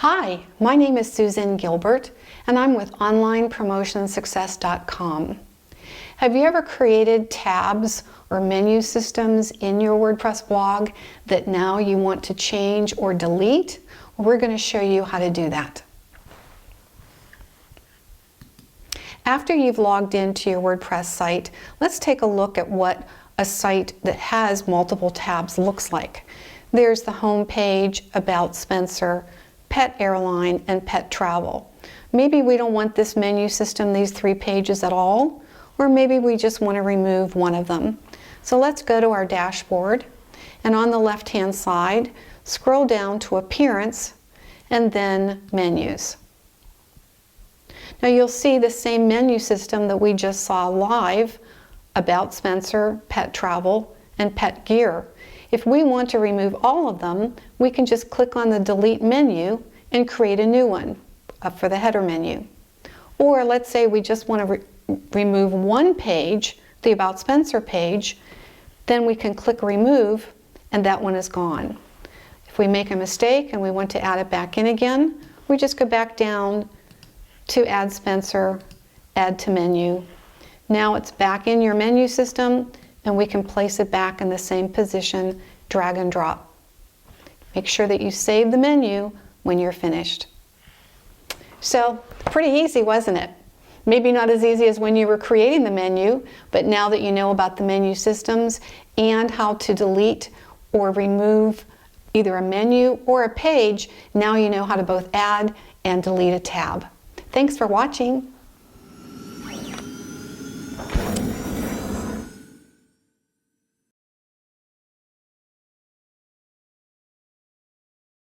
Hi, my name is Susan Gilbert, and I'm with OnlinePromotionSuccess.com. Have you ever created tabs or menu systems in your WordPress blog that now you want to change or delete? Well, we're going to show you how to do that. After you've logged into your WordPress site, let's take a look at what a site that has multiple tabs looks like. There's the home page, About Spencer, Pet Airline, and Pet Travel. Maybe we don't want this menu system, these 3 pages at all, or maybe we just want to remove one of them. So let's go to our dashboard, and on the left-hand side, scroll down to Appearance, and then Menus. Now you'll see the same menu system that we just saw live, About Spencer, Pet Travel, and Pet Gear. If we want to remove all of them, we can just click on the Delete menu and create a new one for the header menu. Or let's say we just want to remove one page, the About Spencer page, then we can click Remove and that one is gone. If we make a mistake and we want to add it back in again, we just go back down to Add Spencer, Add to Menu. Now it's back in your menu system and we can place it back in the same position, drag and drop. Make sure that you save the menu when you're finished. So, pretty easy, wasn't it? Maybe not as easy as when you were creating the menu, but now that you know about the menu systems and how to delete or remove either a menu or a page, now you know how to both add and delete a tab. Thanks for watching.